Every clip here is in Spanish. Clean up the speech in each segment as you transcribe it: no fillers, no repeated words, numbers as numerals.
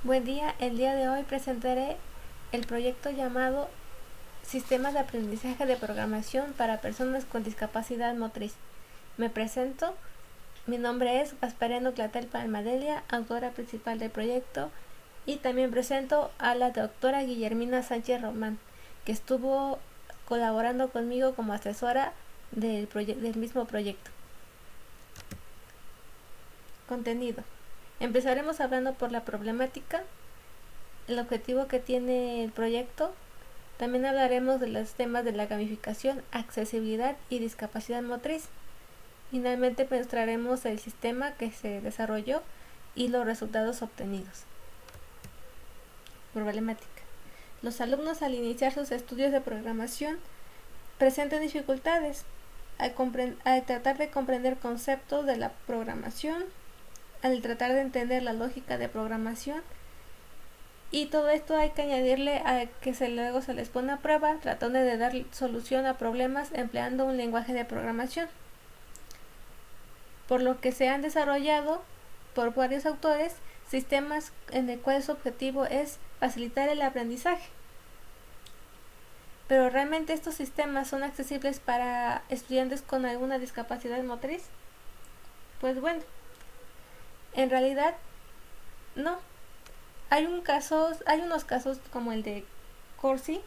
Buen día, el día de hoy presentaré el proyecto llamado Sistemas de Aprendizaje de Programación para Personas con Discapacidad Motriz. Me presento, mi nombre es Gaspareno Clatel Palmadelia, autora principal del proyecto, y también presento a la doctora Guillermina Sánchez Román, que estuvo colaborando conmigo como asesora del mismo proyecto. Contenido. Empezaremos hablando por la problemática, el objetivo que tiene el proyecto. También hablaremos de los temas de la gamificación, accesibilidad y discapacidad motriz. Finalmente mostraremos el sistema que se desarrolló y los resultados obtenidos. Problemática. Los alumnos al iniciar sus estudios de programación presentan dificultades al tratar de comprender conceptos de la programación, al tratar de entender la lógica de programación, y todo esto hay que añadirle a que luego se les pone a prueba tratando de dar solución a problemas empleando un lenguaje de programación, por lo que se han desarrollado por varios autores sistemas en el cual su objetivo es facilitar el aprendizaje. Pero ¿realmente estos sistemas son accesibles para estudiantes con alguna discapacidad motriz? Pues bueno, en realidad no. Hay unos casos como el de Corsi,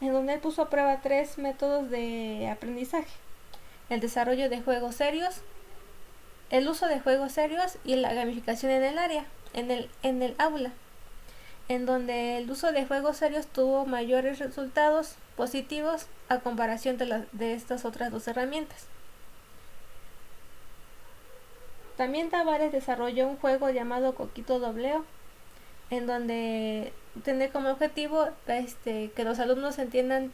en donde él puso a prueba 3 métodos de aprendizaje: el desarrollo de juegos serios, el uso de juegos serios y la gamificación en el área, en el aula, en donde el uso de juegos serios tuvo mayores resultados positivos a comparación de estas otras dos herramientas. También Tavares desarrolló un juego llamado Coquito Dobleo, en donde tiene como objetivo que los alumnos entiendan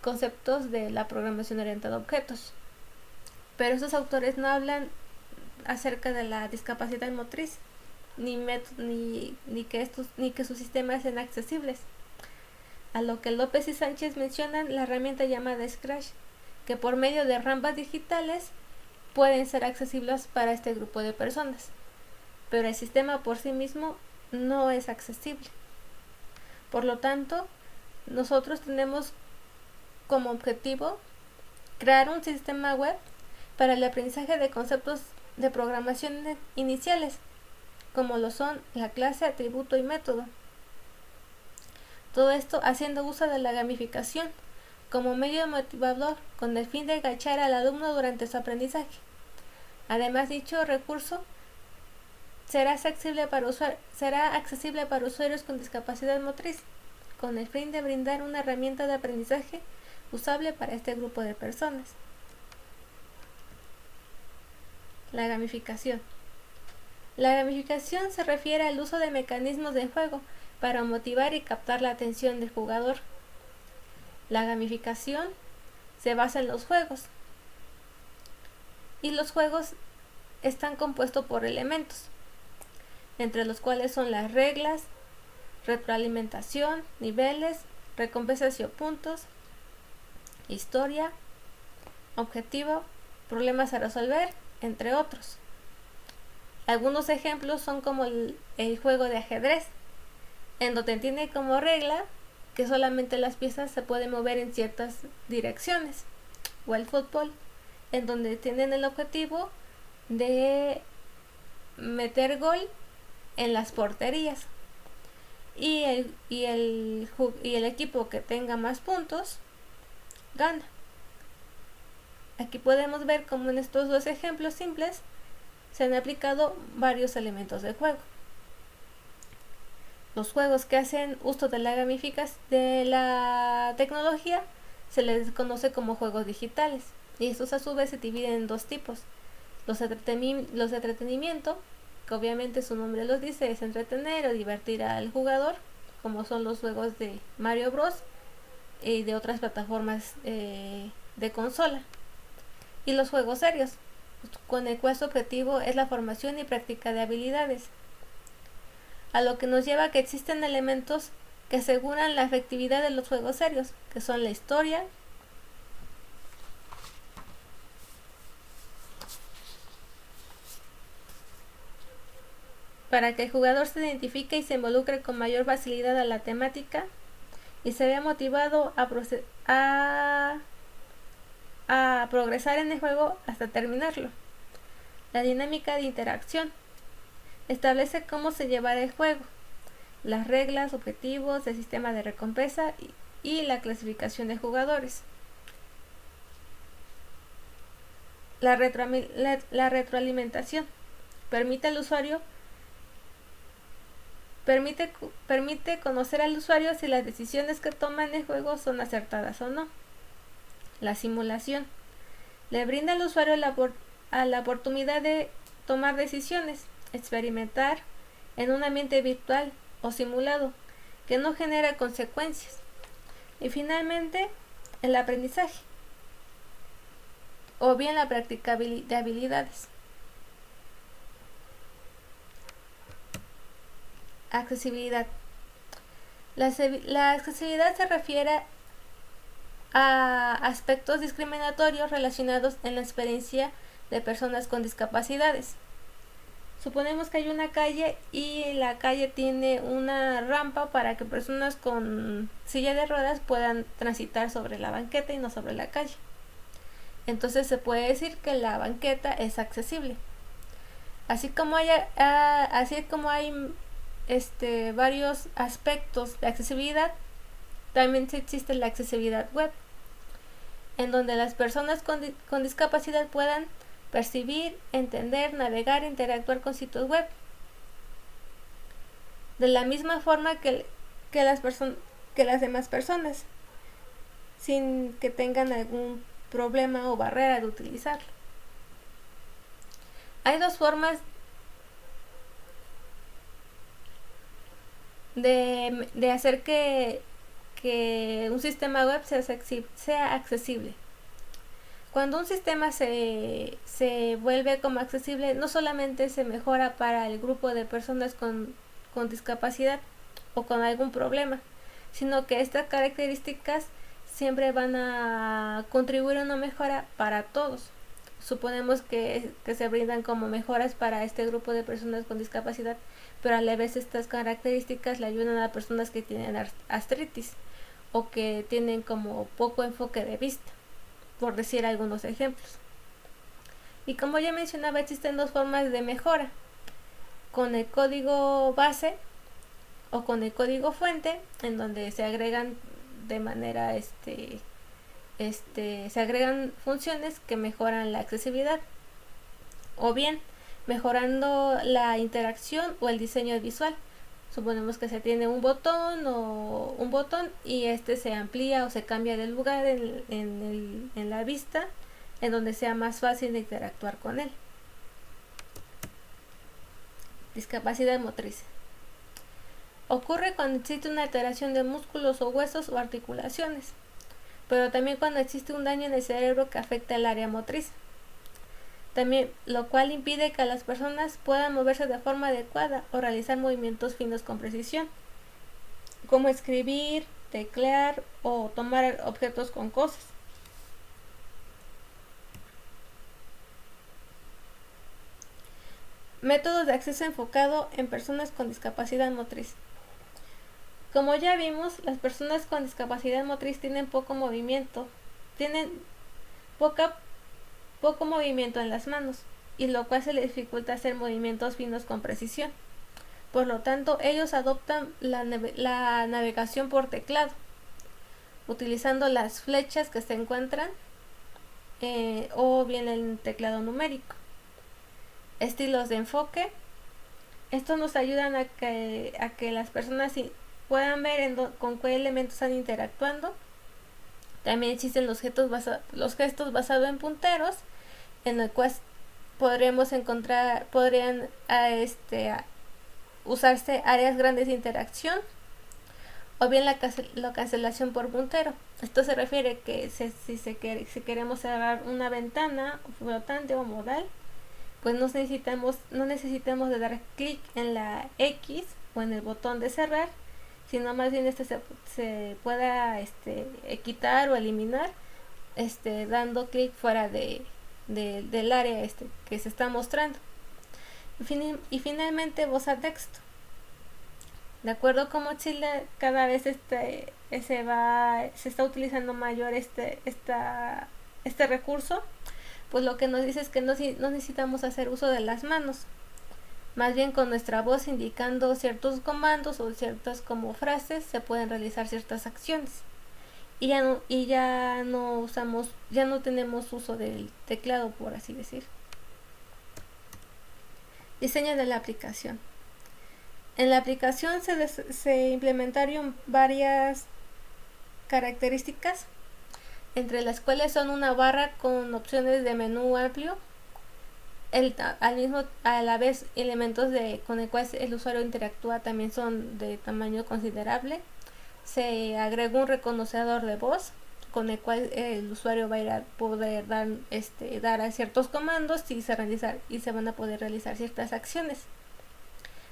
conceptos de la programación orientada a objetos. Pero estos autores no hablan acerca de la discapacidad motriz, ni que sus sistemas sean accesibles. A lo que López y Sánchez mencionan la herramienta llamada Scratch, que por medio de rampas digitales pueden ser accesibles para este grupo de personas, pero el sistema por sí mismo no es accesible. Por lo tanto, nosotros tenemos como objetivo crear un sistema web para el aprendizaje de conceptos de programación iniciales, como lo son la clase, atributo y método. Todo esto haciendo uso de la gamificación como medio motivador con el fin de enganchar al alumno durante su aprendizaje. Además, dicho recurso será accesible para usuarios con discapacidad motriz, con el fin de brindar una herramienta de aprendizaje usable para este grupo de personas. La gamificación. La gamificación se refiere al uso de mecanismos de juego para motivar y captar la atención del jugador. La gamificación se basa en los juegos, y los juegos están compuestos por elementos, entre los cuales son las reglas, retroalimentación, niveles, recompensas y puntos, historia, objetivo, problemas a resolver, entre otros. Algunos ejemplos son como el juego de ajedrez, en donde tiene como regla que solamente las piezas se pueden mover en ciertas direcciones, o el fútbol, en donde tienen el objetivo de meter gol en las porterías, y el equipo que tenga más puntos gana. Aquí podemos ver cómo en estos dos ejemplos simples se han aplicado varios elementos de juego. Los juegos que hacen uso de la gamificación de la tecnología se les conoce como juegos digitales, y estos a su vez se dividen en dos tipos: los de entretenimiento, que obviamente su nombre los dice, es entretener o divertir al jugador, como son los juegos de Mario Bros y de otras plataformas de consola, y los juegos serios, con el cual su objetivo es la formación y práctica de habilidades, a lo que nos lleva a que existen elementos que aseguran la efectividad de los juegos serios, que son la historia, para que el jugador se identifique y se involucre con mayor facilidad a la temática y se vea motivado a progresar en el juego hasta terminarlo. La dinámica de interacción establece cómo se llevará el juego, las reglas, objetivos, el sistema de recompensa y la clasificación de jugadores. La retroalimentación permite conocer al usuario si las decisiones que toma en el juego son acertadas o no. La simulación le brinda al usuario la oportunidad de tomar decisiones, experimentar en un ambiente virtual o simulado que no genera consecuencias. Y finalmente, el aprendizaje o bien la práctica de habilidades. Accesibilidad. La accesibilidad se refiere a aspectos discriminatorios relacionados en la experiencia de personas con discapacidades. Suponemos que hay una calle y la calle tiene una rampa para que personas con silla de ruedas puedan transitar sobre la banqueta y no sobre la calle. Entonces se puede decir que la banqueta es accesible. Así como hay varios aspectos de accesibilidad, también existe la accesibilidad web, en donde las personas con discapacidad puedan percibir, entender, navegar e interactuar con sitios web de la misma forma que las demás personas, sin que tengan algún problema o barrera de utilizarlo. Hay dos formas de hacer que un sistema web sea accesible. Cuando un sistema se vuelve como accesible, no solamente se mejora para el grupo de personas con discapacidad o con algún problema, sino que estas características siempre van a contribuir a una mejora para todos. Suponemos que se brindan como mejoras para este grupo de personas con discapacidad, pero a la vez estas características le ayudan a personas que tienen artritis o que tienen como poco enfoque de vista, por decir algunos ejemplos. Y como ya mencionaba, existen dos formas de mejora: con el código base o con el código fuente, en donde se agregan de manera se agregan funciones que mejoran la accesibilidad, o bien mejorando la interacción o el diseño visual. Suponemos que se tiene un botón y este se amplía o se cambia de lugar en la vista, en donde sea más fácil de interactuar con él. Discapacidad motriz. Ocurre cuando existe una alteración de músculos o huesos o articulaciones, pero también cuando existe un daño en el cerebro que afecta el área motriz. También, lo cual impide que las personas puedan moverse de forma adecuada o realizar movimientos finos con precisión, como escribir, teclear o tomar objetos con cosas. Métodos de acceso enfocado en personas con discapacidad motriz. Como ya vimos, las personas con discapacidad motriz tienen poco movimiento en las manos, y lo cual se les dificulta hacer movimientos finos con precisión. Por lo tanto, ellos adoptan la navegación por teclado, utilizando las flechas que se encuentran o bien el teclado numérico. Estilos de enfoque. Estos nos ayudan a que las personas puedan ver con qué elementos están interactuando. También existen los gestos basados en punteros, en el cual podrían usarse áreas grandes de interacción, o bien la cancelación por puntero. Esto se refiere que si queremos cerrar una ventana flotante o modal, pues no necesitamos de dar clic en la X o en el botón de cerrar, sino más bien se pueda quitar o eliminar dando clic fuera del área que se está mostrando. Y finalmente voz a texto. De acuerdo con Mozilla, cada vez se está utilizando mayor este recurso, pues lo que nos dice es que no necesitamos hacer uso de las manos, más bien con nuestra voz indicando ciertos comandos o ciertas como frases se pueden realizar ciertas acciones y ya no tenemos uso del teclado, por así decir. Diseño de la aplicación. En la aplicación se implementaron varias características, entre las cuales son una barra con opciones de menú amplio, a la vez elementos con el cual el usuario interactúa también son de tamaño considerable. Se agregó un reconocedor de voz con el cual el usuario va a ir a poder dar a ciertos comandos y se van a poder realizar ciertas acciones.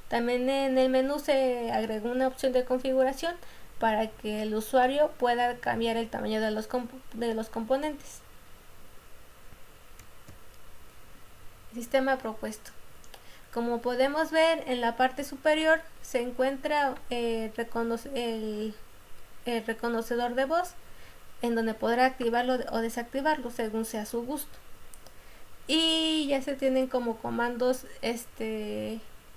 También en el menú se agregó una opción de configuración para que el usuario pueda cambiar el tamaño de los componentes. Sistema propuesto. Como podemos ver, en la parte superior se encuentra el reconocedor de voz, en donde podrá activarlo o desactivarlo según sea su gusto. Y ya se tienen como comandos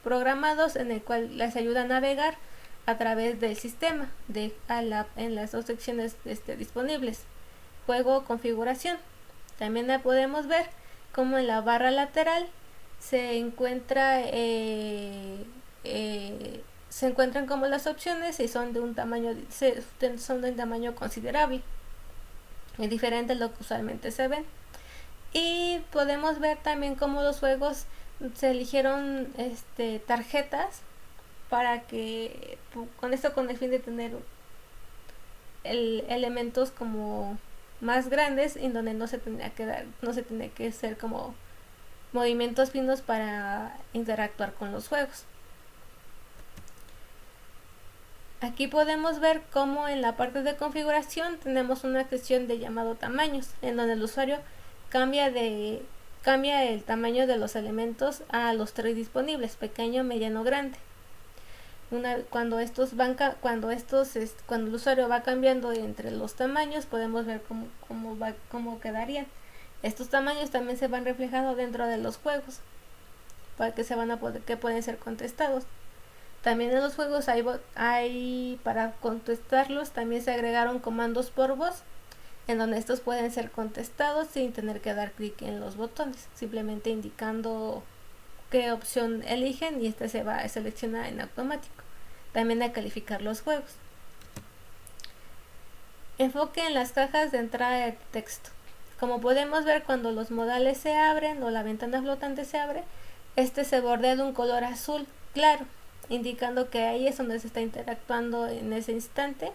programados en el cual les ayuda a navegar a través del sistema en las dos secciones disponibles: juego o configuración. También la podemos ver como en la barra lateral se encuentran como las opciones y son de un tamaño considerable, es diferente a lo que usualmente se ven. Y podemos ver también cómo los juegos se eligieron tarjetas para que con el fin de tener elementos como más grandes, en donde no se tenía que hacer como movimientos finos para interactuar con los juegos. Aquí podemos ver cómo en la parte de configuración tenemos una sección de llamado tamaños, en donde el usuario cambia el tamaño de los elementos a los 3 disponibles: pequeño, mediano, grande. Cuando el usuario va cambiando entre los tamaños, podemos ver cómo quedarían. Estos tamaños también se van reflejados dentro de los juegos para que pueden ser contestados. También en los juegos para contestarlos también se agregaron comandos por voz, en donde estos pueden ser contestados sin tener que dar clic en los botones, simplemente indicando qué opción eligen y se va a seleccionar en automático. También a calificar los juegos. Enfoque en las cajas de entrada de texto. Como podemos ver, cuando los modales se abren o la ventana flotante se abre, se bordea de un color azul claro, indicando que ahí es donde se está interactuando en ese instante.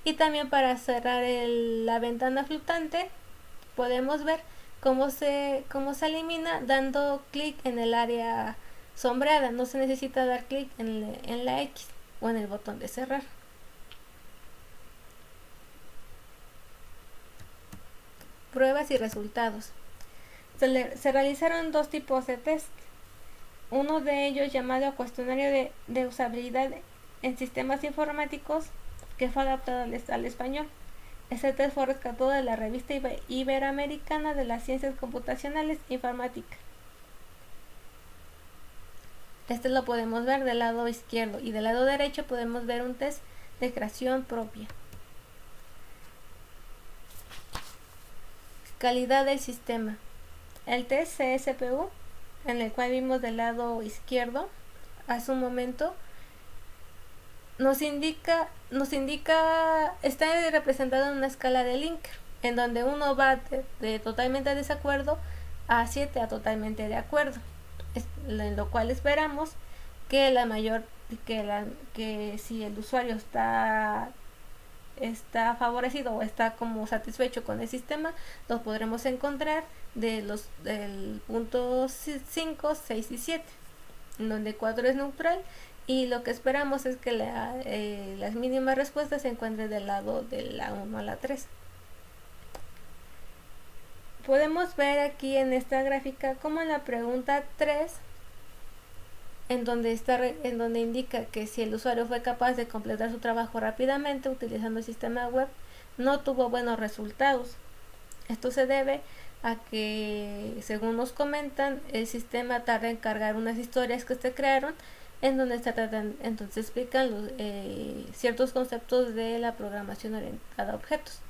Y también para cerrar la ventana flotante, podemos ver cómo se elimina dando clic en el área sombreada. No se necesita dar clic en la X o en el botón de cerrar. Pruebas y resultados. Se realizaron 2 tipos de test. Uno de ellos, llamado cuestionario de usabilidad en sistemas informáticos, que fue adaptado al español. Este test fue rescatado de la revista Iberoamericana de las Ciencias Computacionales e Informática. Lo podemos ver del lado izquierdo, y del lado derecho podemos ver un test de creación propia. Calidad del sistema. El test CSPU, en el cual vimos del lado izquierdo hace un momento, está representado en una escala de Likert, en donde uno va de totalmente desacuerdo a 7 a totalmente de acuerdo, en lo cual esperamos que que si el usuario está favorecido o está como satisfecho con el sistema, lo podremos encontrar del punto 5, 6 y 7, en donde 4 es neutral, y lo que esperamos es que las mínimas respuestas se encuentren del lado de la 1 a la 3. Podemos ver aquí en esta gráfica como en la pregunta 3 en donde indica que si el usuario fue capaz de completar su trabajo rápidamente utilizando el sistema web, no tuvo buenos resultados. Esto se debe a que, según nos comentan, el sistema tarda en cargar unas historias que se crearon en donde se tratan, entonces explican ciertos conceptos de la programación orientada a objetos.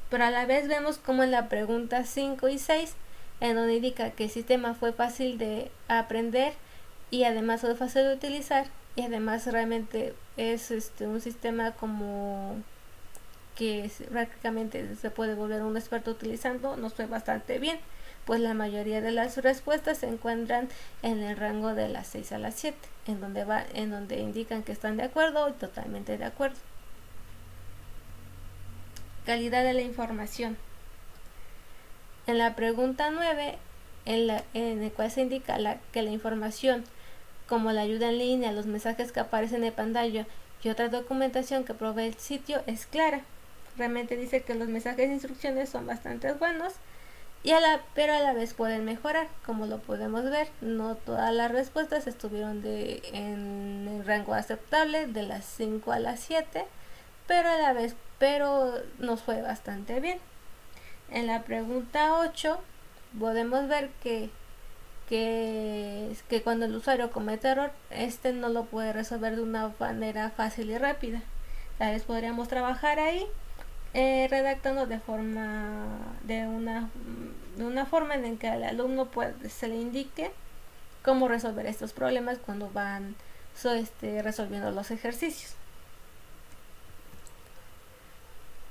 Pero a la vez vemos como en la pregunta 5 y 6, en donde indica que el sistema fue fácil de aprender y además fue fácil de utilizar, y además realmente es un sistema como que prácticamente se puede volver un experto utilizando, nos fue bastante bien, pues la mayoría de las respuestas se encuentran en el rango de las 6 a las 7, en donde indican que están de acuerdo y totalmente de acuerdo. Calidad de la información. En la pregunta 9, en el cual se indica que la información, como la ayuda en línea, los mensajes que aparecen en el pantalla y otra documentación que provee el sitio, es clara. Realmente dice que los mensajes de instrucciones son bastante buenos, pero a la vez pueden mejorar. Como lo podemos ver, no todas las respuestas estuvieron en el rango aceptable de las 5 a las 7, pero nos fue bastante bien. En la pregunta 8 podemos ver que cuando el usuario comete error, no lo puede resolver de una manera fácil y rápida. Tal vez podríamos trabajar ahí redactando de una forma en que al alumno se le indique cómo resolver estos problemas cuando van resolviendo los ejercicios.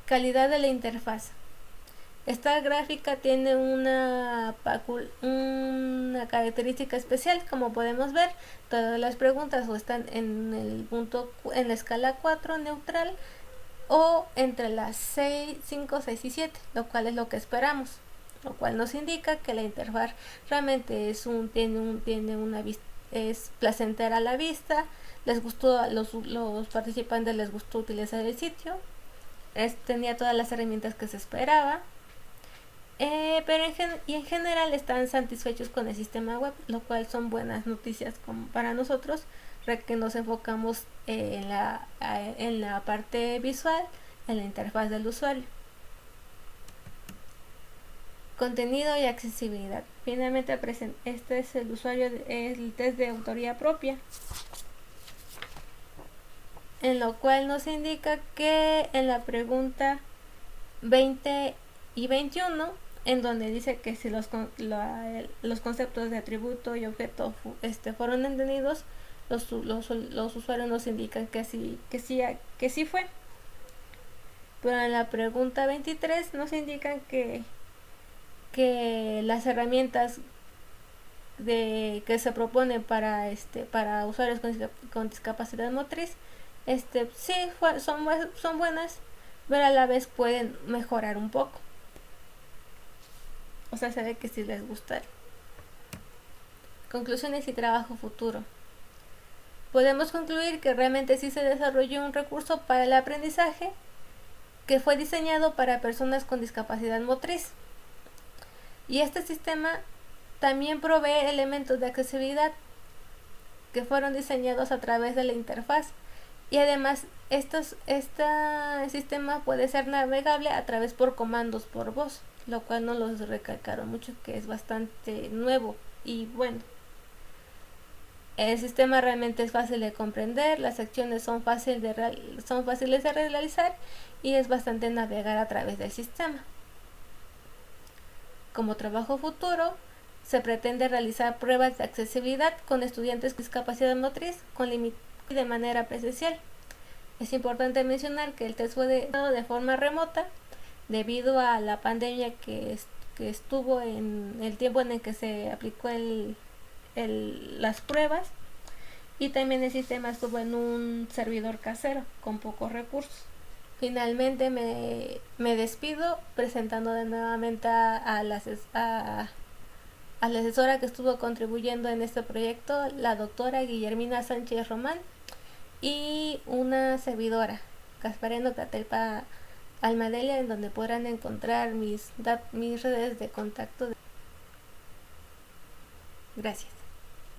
Calidad de la interfaz. Esta gráfica tiene una característica especial. Como podemos ver, todas las preguntas o están en la escala 4 neutral, o entre las 5, 6 y 7, lo cual es lo que esperamos, lo cual nos indica que la interfaz realmente tiene una vista, es placentera a la vista, les gustó, los participantes les gustó utilizar el sitio, tenía todas las herramientas que se esperaba, pero en general están satisfechos con el sistema web, lo cual son buenas noticias para nosotros, que nos enfocamos en la parte visual, en la interfaz del usuario. Contenido y accesibilidad. Finalmente, este es el test de autoría propia, en lo cual nos indica que en la pregunta 20 y 21, en donde dice que si los conceptos de atributo y objeto fueron entendidos, los usuarios nos indican que sí fue. Pero en la pregunta 23 nos indican que las herramientas que se proponen para usuarios con discapacidad motriz sí son buenas, pero a la vez pueden mejorar un poco. O sea, se ve que sí les gustaron. Conclusiones y trabajo futuro. Podemos concluir que realmente sí se desarrolló un recurso para el aprendizaje que fue diseñado para personas con discapacidad motriz. Y este sistema también provee elementos de accesibilidad que fueron diseñados a través de la interfaz. Y además, este sistema puede ser navegable a través por comandos por voz, lo cual nos los recalcaron mucho, que es bastante nuevo y bueno. El sistema realmente es fácil de comprender, las secciones son fáciles de realizar y es bastante navegar a través del sistema. Como trabajo futuro, se pretende realizar pruebas de accesibilidad con estudiantes con discapacidad motriz y de manera presencial. Es importante mencionar que el test fue de forma remota debido a la pandemia que estuvo en el tiempo en el que se aplicó las pruebas, y también el sistema estuvo en un servidor casero con pocos recursos. Finalmente me despido presentando nuevamente a la asesora que estuvo contribuyendo en este proyecto, la doctora Guillermina Sánchez Román, y una servidora, Gaspareno Catelpa Almadelia, en donde podrán encontrar mis redes de contacto. Gracias.